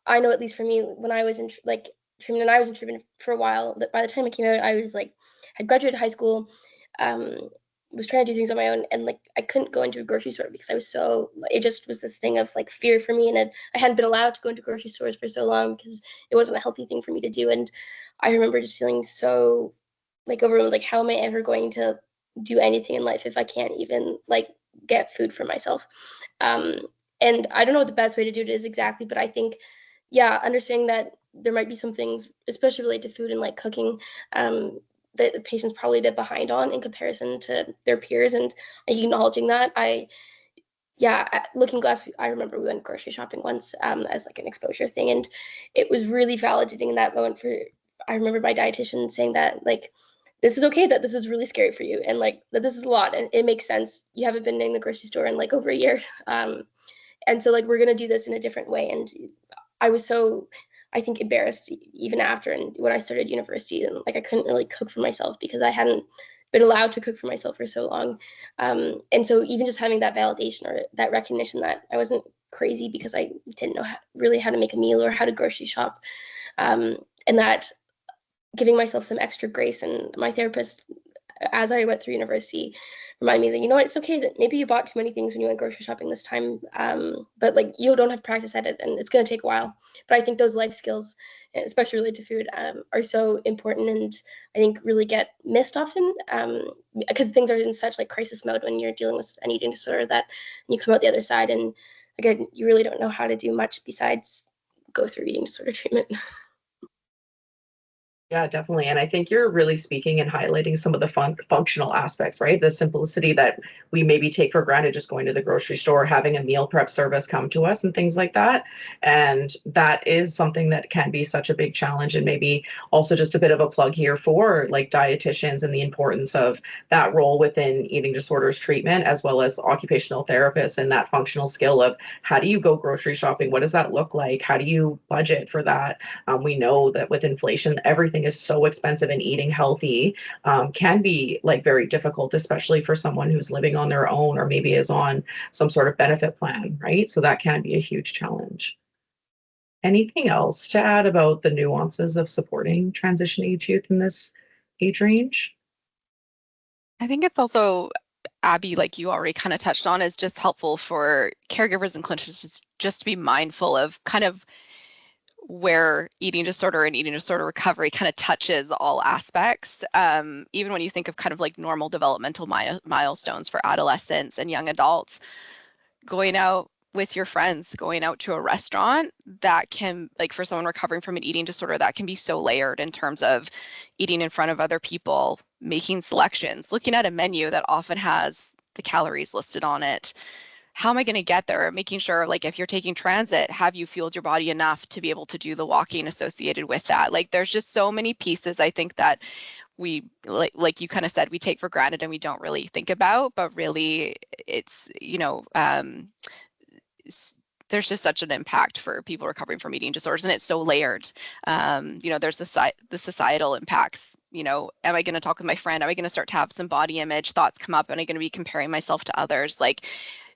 I know at least for me when I was in like treatment and I was in treatment for a while. That by the time I came out, I was like had graduated high school, was trying to do things on my own, and like I couldn't go into a grocery store because I was so it just was this thing of like fear for me, and I hadn't been allowed to go into grocery stores for so long because it wasn't a healthy thing for me to do, and I remember just feeling so like overwhelmed, like how am I ever going to do anything in life if I can't even like get food for myself? Um, and I don't know what the best way to do it is exactly, but I think, yeah, understanding that there might be some things, especially related to food and like cooking, that the patient's probably a bit behind on in comparison to their peers, and acknowledging that. Yeah, Looking Glass, I remember we went grocery shopping once as like an exposure thing, and it was really validating in that moment. I remember my dietitian saying that like this is okay, that this is really scary for you, and like that this is a lot, and it makes sense. You haven't been in the grocery store in like over a year, and so like we're gonna do this in a different way. And I was so, I think, embarrassed even after, and when I started university, and like I couldn't really cook for myself because I hadn't been allowed to cook for myself for so long. And so even just having that validation or that recognition that I wasn't crazy because I didn't know really how to make a meal or how to grocery shop, and that giving myself some extra grace. And my therapist, as I went through university, reminded me that, you know what, it's okay that maybe you bought too many things when you went grocery shopping this time, but like you don't have practice at it and it's going to take a while. But I think those life skills, especially related to food, are so important, and I think really get missed often, because things are in such like crisis mode when you're dealing with an eating disorder, that you come out the other side and again, you really don't know how to do much besides go through eating disorder treatment. Yeah, definitely. And I think you're really speaking and highlighting some of the functional aspects, right? The simplicity that we maybe take for granted, just going to the grocery store, having a meal prep service come to us and things like that. And that is something that can be such a big challenge. And maybe also just a bit of a plug here for like dietitians and the importance of that role within eating disorders treatment, as well as occupational therapists, and that functional skill of how do you go grocery shopping? What does that look like? How do you budget for that? We know that with inflation, everything is so expensive, and eating healthy can be like very difficult, especially for someone who's living on their own or maybe is on some sort of benefit plan, right? So that can be a huge challenge. Anything else to add about the nuances of supporting transition age youth in this age range? I think it's also, Abby, like you already kind of touched on, is just helpful for caregivers and clinicians just to be mindful of kind of where eating disorder and eating disorder recovery kind of touches all aspects. Even when you think of kind of like normal developmental milestones for adolescents and young adults, going out with your friends, going out to a restaurant, that can, like for someone recovering from an eating disorder, that can be so layered in terms of eating in front of other people, making selections, looking at a menu that often has the calories listed on it. How am I going to get there? Making sure, like, if you're taking transit, have you fueled your body enough to be able to do the walking associated with that? Like, there's just so many pieces I think that we, like you kind of said, we take for granted and we don't really think about, but really it's, there's just such an impact for people recovering from eating disorders, and it's so layered. There's the societal impacts. Am I going to talk with my friend? Am I going to start to have some body image thoughts come up? Am I going to be comparing myself to others? Like,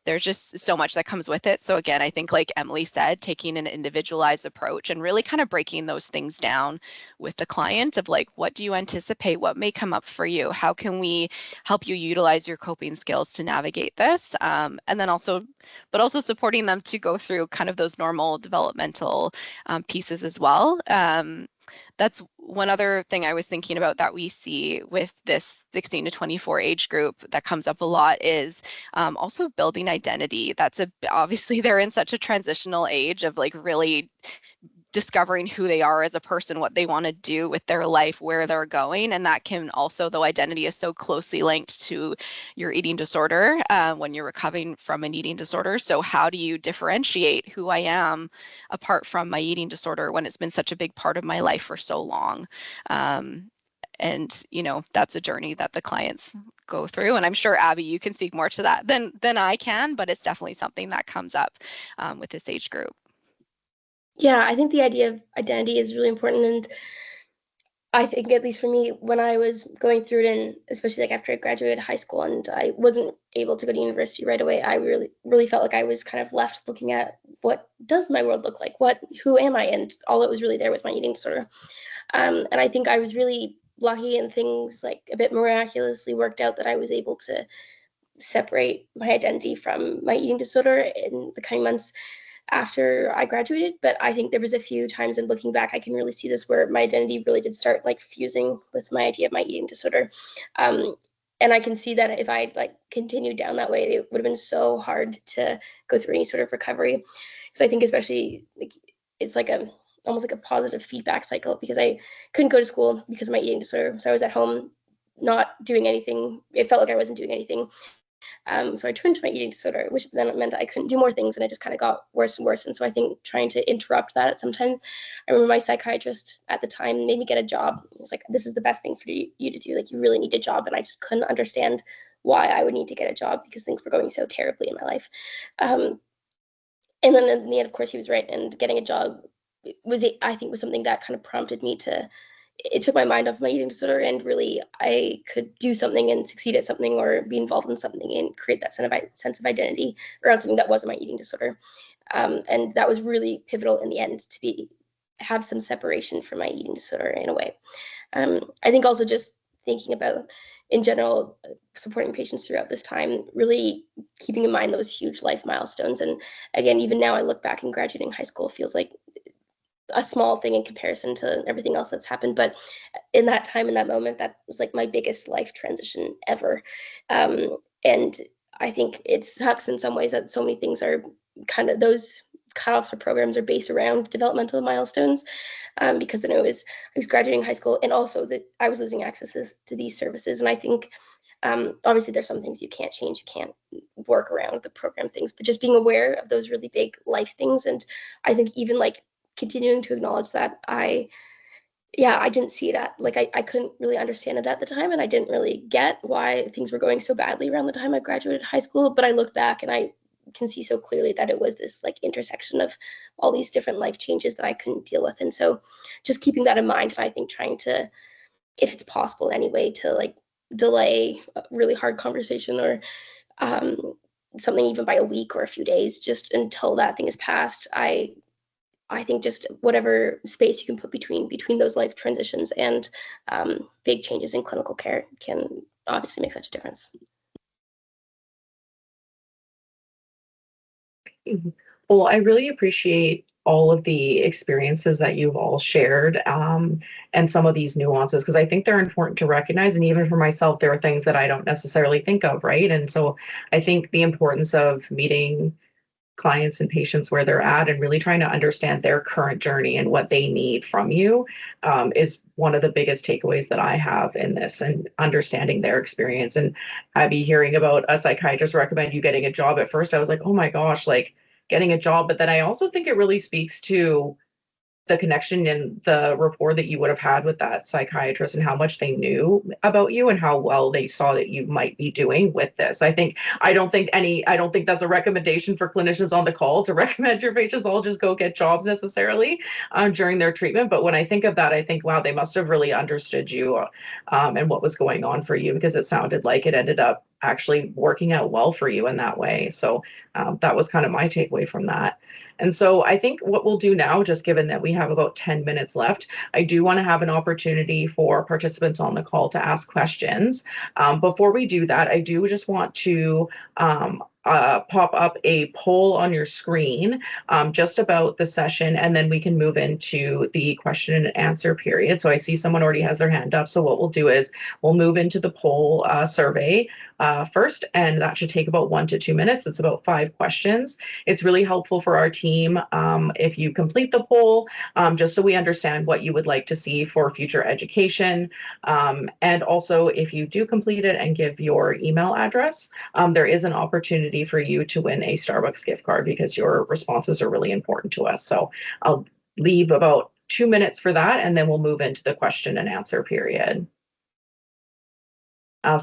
there's just so much that comes with it. So again, I think like Emily said, taking an individualized approach and really kind of breaking those things down with the client of like, what do you anticipate? What may come up for you? How can we help you utilize your coping skills to navigate this? And then also supporting them to go through kind of those normal developmental pieces as well. That's one other thing I was thinking about that we see with this 16 to 24 age group that comes up a lot is also building identity. Obviously they're in such a transitional age of like really discovering who they are as a person, what they want to do with their life, where they're going. And that can also, though identity is so closely linked to your eating disorder when you're recovering from an eating disorder. So how do you differentiate who I am apart from my eating disorder when it's been such a big part of my life for so long? And that's a journey that the clients go through. And I'm sure, Abby, you can speak more to that than I can, but it's definitely something that comes up with this age group. Yeah, I think the idea of identity is really important. And I think, at least for me, when I was going through it, and especially like after I graduated high school and I wasn't able to go to university right away, I really felt like I was kind of left looking at, what does my world look like? Who am I? And all that was really there was my eating disorder. And I think I was really lucky, and things like a bit miraculously worked out that I was able to separate my identity from my eating disorder in the coming months after I graduated. But I think there was a few times, and looking back, I can really see this, where my identity really did start like fusing with my idea of my eating disorder. And I can see that if I like continued down that way, it would have been so hard to go through any sort of recovery. Because I think especially like it's like almost like a positive feedback cycle, because I couldn't go to school because of my eating disorder. So I was at home not doing anything. It felt like I wasn't doing anything. So I turned to my eating disorder, which then meant I couldn't do more things, and it just kind of got worse and worse. And so I think trying to interrupt that at some time, I remember my psychiatrist at the time made me get a job. It was like, this is the best thing for you to do. Like, you really need a job. And I just couldn't understand why I would need to get a job, because things were going so terribly in my life. And then in the end, of course, he was right. And getting a job I think, was something that kind of prompted me to, it took my mind off my eating disorder, and really I could do something and succeed at something, or be involved in something and create that sense of identity around something that wasn't my eating disorder. And that was really pivotal in the end, to have some separation from my eating disorder in a way. I think also just thinking about, in general, supporting patients throughout this time, really keeping in mind those huge life milestones. And again, even now I look back, and graduating high school feels like a small thing in comparison to everything else that's happened. But in that time, in that moment, that was like my biggest life transition ever. And I think it sucks in some ways that so many things are kind of, those cutoffs for programs are based around developmental milestones, because then I was graduating high school, and also that I was losing access to these services. And I think obviously there's some things you can't change, you can't work around the program things, but just being aware of those really big life things. And I think even like continuing to acknowledge that I didn't see it I couldn't really understand it at the time, and I didn't really get why things were going so badly around the time I graduated high school. But I look back and I can see so clearly that it was this like intersection of all these different life changes that I couldn't deal with. And so just keeping that in mind, and I think trying to, if it's possible anyway, to like delay a really hard conversation, or something even by a week or a few days, just until that thing is passed. I think just whatever space you can put between those life transitions and big changes in clinical care can obviously make such a difference. Well, I really appreciate all of the experiences that you've all shared, and some of these nuances, because I think they're important to recognize. And even for myself, there are things that I don't necessarily think of, right? And so I think the importance of meeting clients and patients where they're at, and really trying to understand their current journey and what they need from you, is one of the biggest takeaways that I have in this, and understanding their experience. And Abby, hearing about a psychiatrist recommend you getting a job, at first I was like, oh my gosh, like getting a job. But then I also think it really speaks to the connection and the rapport that you would have had with that psychiatrist, and how much they knew about you, and how well they saw that you might be doing with this. I don't think that's a recommendation for clinicians on the call to recommend your patients all just go get jobs necessarily during their treatment. But when I think of that, I think, wow, they must have really understood you, and what was going on for you, because it sounded like it ended up actually working out well for you in that way. So that was kind of my takeaway from that. And so I think what we'll do now, just given that we have about 10 minutes left, I do want to have an opportunity for participants on the call to ask questions. Before we do that, I do just want to pop up a poll on your screen just about the session, and then we can move into the question and answer period. So I see someone already has their hand up. So what we'll do is we'll move into the poll survey first, and that should take about 1 to 2 minutes. It's about 5 questions. It's really helpful for our team if you complete the poll, just so we understand what you would like to see for future education. And also, if you do complete it and give your email address, there is an opportunity for you to win a Starbucks gift card because your responses are really important to us. So I'll leave about 2 minutes for that, and then we'll move into the question and answer period.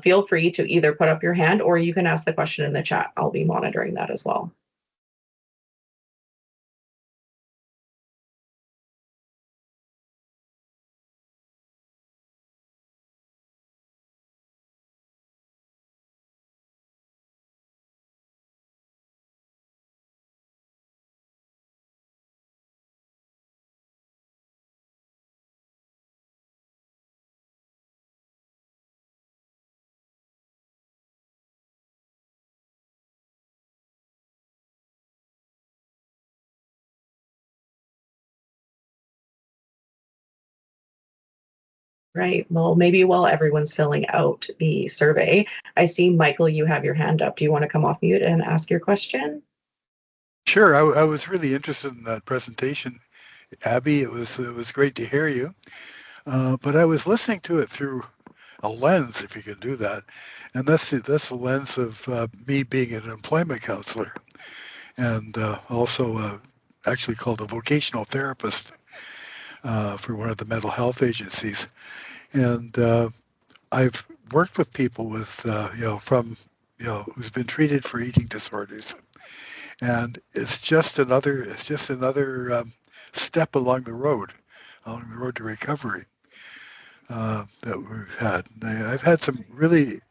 Feel free to either put up your hand or you can ask the question in the chat. I'll be monitoring that as well. Right. Well, maybe while everyone's filling out the survey, I see, Michael, you have your hand up. Do you want to come off mute and ask your question? Sure. I was really interested in that presentation, Abby. It was great to hear you. But I was listening to it through a lens, if you can do that, and that's the lens of me being an employment counselor, and also actually called a vocational therapist for one of the mental health agencies. And I've worked with people with, who's been treated for eating disorders. And it's just another step along the road to recovery that we've had. I've had some really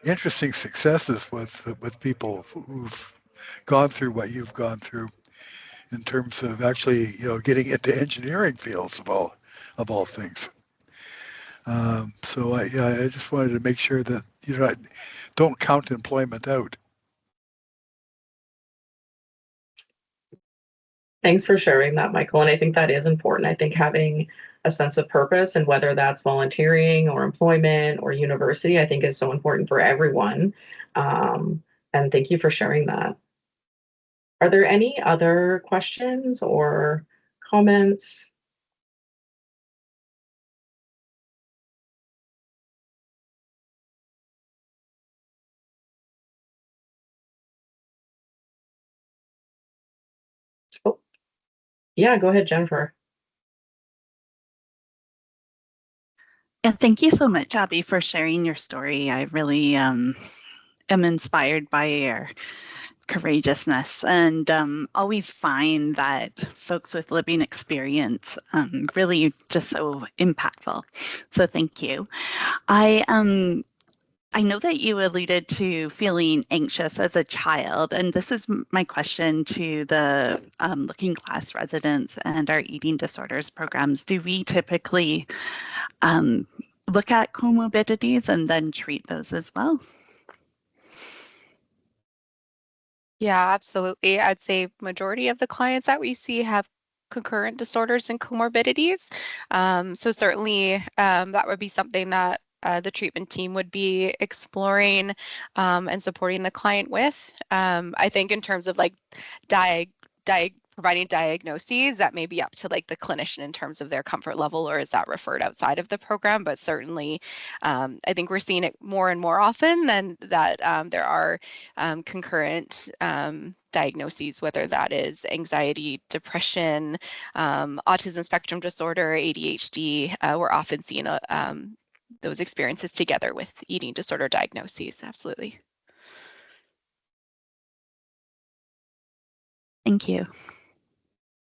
interesting successes with people who've gone through what you've gone through in terms of actually, getting into engineering fields of all things. So I just wanted to make sure that I don't count employment out. Thanks for sharing that, Michael. And I think that is important. I think having a sense of purpose, and whether that's volunteering or employment or university, I think is so important for everyone. And thank you for sharing that. Are there any other questions or comments? Oh, yeah, go ahead, Jennifer. And thank you so much, Abby, for sharing your story. I really am inspired by your courageousness, and always find that folks with living experience really just so impactful. So thank you. I know that you alluded to feeling anxious as a child, and this is my question to the Looking Glass residents and our eating disorders programs. Do we typically look at comorbidities and then treat those as well? Yeah, absolutely. I'd say majority of the clients that we see have concurrent disorders and comorbidities. So certainly that would be something that the treatment team would be exploring and supporting the client with. I think in terms of like providing diagnoses, that may be up to like the clinician in terms of their comfort level, or is that referred outside of the program? But certainly, I think we're seeing it more and more often than that there are concurrent diagnoses, whether that is anxiety, depression, autism spectrum disorder, ADHD. We're often seeing those experiences together with eating disorder diagnoses. Absolutely. Thank you.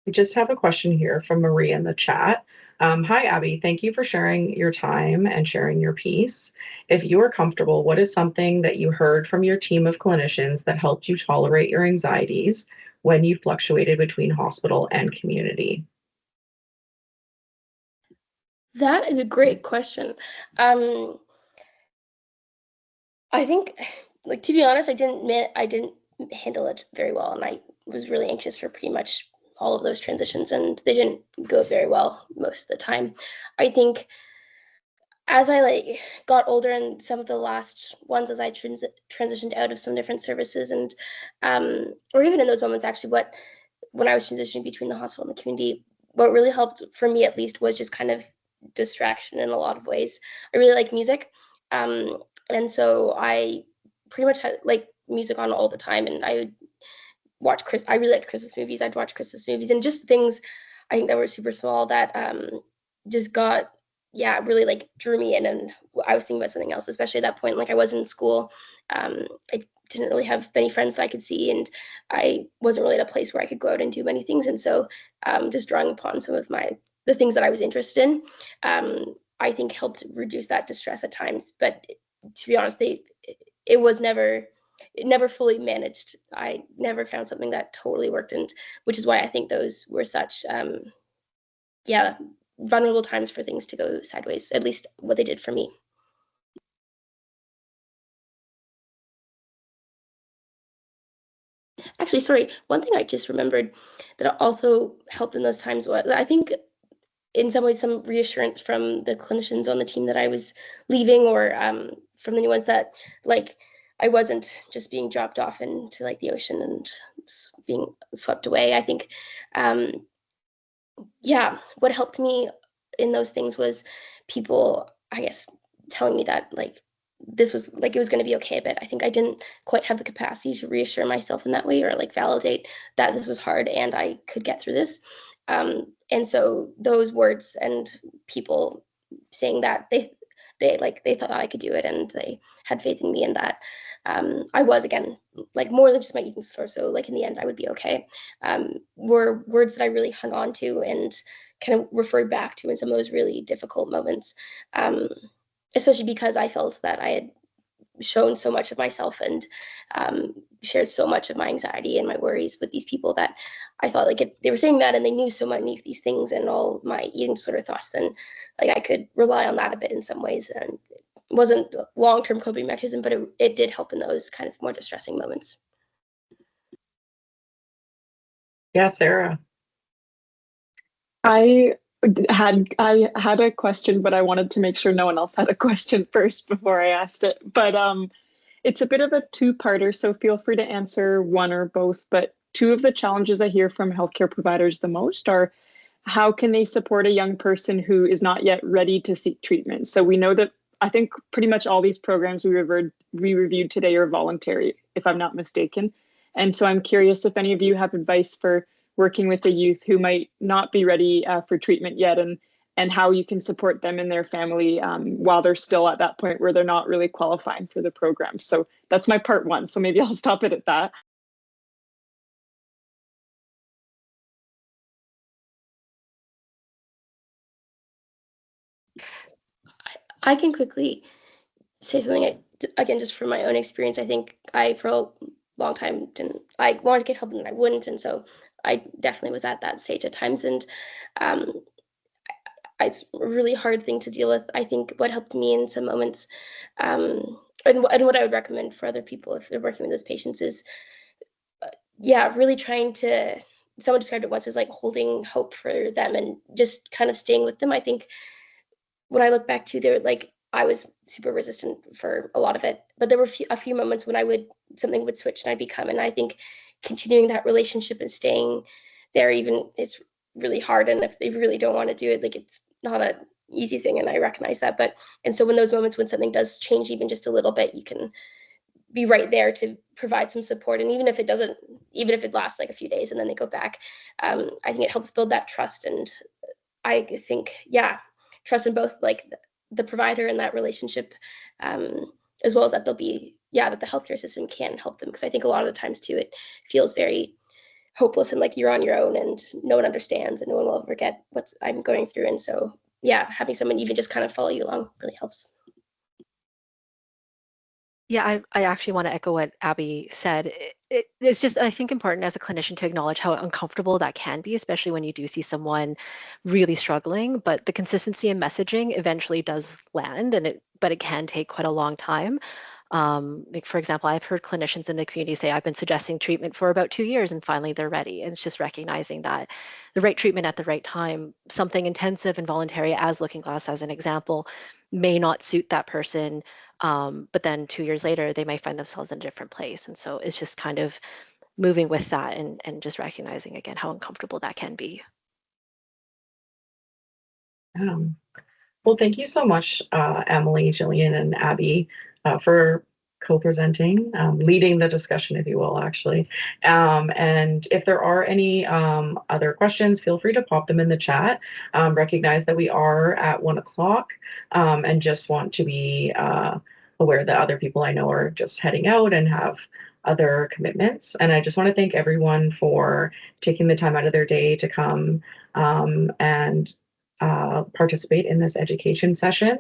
We just have a question here from Marie in the chat. Hi, Abby. Thank you for sharing your time and sharing your piece. If you are comfortable, what is something that you heard from your team of clinicians that helped you tolerate your anxieties when you fluctuated between hospital and community? That is a great question. I think, like, to be honest, I didn't handle it very well. And I was really anxious for pretty much all of those transitions, and they didn't go very well most of the time. I think as I got older, and some of the last ones as I transitioned out of some different services, and or even in those moments actually, when I was transitioning between the hospital and the community, what really helped for me at least was just kind of distraction in a lot of ways. I really like music, and so I pretty much had music on all the time, and I would watch I really liked Christmas movies. I'd watch Christmas movies and just things I think that were super small that just got really drew me in, and I was thinking about something else, especially at that point. I was in school. I didn't really have many friends that I could see, and I wasn't really at a place where I could go out and do many things. And so just drawing upon some of the things that I was interested in, I think helped reduce that distress at times. But to be honest, it never fully managed. I never found something that totally worked, and which is why I think those were such vulnerable times for things to go sideways, at least what they did for me. Actually, sorry, one thing I just remembered that also helped in those times was, I think, in some ways, some reassurance from the clinicians on the team that I was leaving, or from the new ones, that I wasn't just being dropped off into the ocean and being swept away. I think what helped me in those things was people, I guess, telling me that this was it was going to be okay. But I think I didn't quite have the capacity to reassure myself in that way, or validate that this was hard and I could get through this. And so those words and people saying that they thought I could do it, and they had faith in me, and that I was, again, more than just my eating disorder. So in the end I would be okay, were words that I really hung on to and kind of referred back to in some of those really difficult moments, especially because I felt that I had shown so much of myself and shared so much of my anxiety and my worries with these people, that I thought if they were saying that and they knew so many of these things and all my eating disorder thoughts, then I could rely on that a bit in some ways. And it wasn't a long-term coping mechanism, but it did help in those kind of more distressing moments. Yeah, Sarah. I had a question, but I wanted to make sure no one else had a question first before I asked it. But it's a bit of a two-parter, so feel free to answer one or both. But two of the challenges I hear from healthcare providers the most are, how can they support a young person who is not yet ready to seek treatment? So we know that, I think, pretty much all these programs we reviewed today are voluntary, if I'm not mistaken. And so I'm curious if any of you have advice for working with a youth who might not be ready for treatment yet, and how you can support them and their family while they're still at that point where they're not really qualifying for the program. So that's my part one. So maybe I'll stop it at that. I can quickly say something, again, just from my own experience. I think I, for a long time, I wanted to get help and I wouldn't. And so I definitely was at that stage at times. And it's a really hard thing to deal with. I think what helped me in some moments, and what I would recommend for other people if they're working with those patients, is really trying to, someone described it once as holding hope for them and just kind of staying with them. I think when I look back to, there, I was super resistant for a lot of it, but there were a few moments when something would switch and I'd become, and I think continuing that relationship and staying there, even it's really hard. And if they really don't want to do it, it's not an easy thing. And I recognize that. And so when those moments when something does change, even just a little bit, you can be right there to provide some support. And even if it lasts a few days and then they go back, I think it helps build that trust. And I think, trust in both the provider and that relationship, as well as that that the healthcare system can help them. Because I think a lot of the times too, it feels very hopeless and you're on your own and no one understands and no one will ever get what I'm going through. And so, having someone even just kind of follow you along really helps. Yeah, I actually want to echo what Abby said. It's just, I think, important as a clinician to acknowledge how uncomfortable that can be, especially when you do see someone really struggling. But the consistency in messaging eventually does land, but it can take quite a long time. Like for example, I've heard clinicians in the community say, I've been suggesting treatment for about 2 years and finally they're ready. And it's just recognizing that the right treatment at the right time, something intensive and voluntary as Looking Glass as an example, may not suit that person. But then 2 years later, they might find themselves in a different place. And so it's just kind of moving with that and just recognizing again how uncomfortable that can be. Well, thank you so much, Emily, Jillian, and Abby, for co-presenting, leading the discussion, if you will, actually. And if there are any other questions, feel free to pop them in the chat. Recognize that we are at 1 o'clock, and just want to be aware that other people I know are just heading out and have other commitments. And I just want to thank everyone for taking the time out of their day to come and participate in this education session.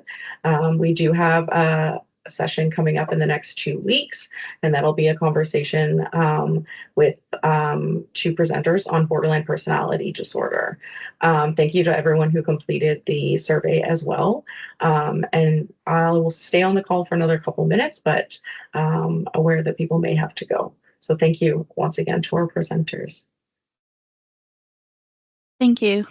We do have a session coming up in the next 2 weeks, and that'll be a conversation with 2 presenters on borderline personality disorder. Thank you to everyone who completed the survey as well. And I will stay on the call for another couple minutes, but aware that people may have to go. So thank you once again to our presenters. Thank you.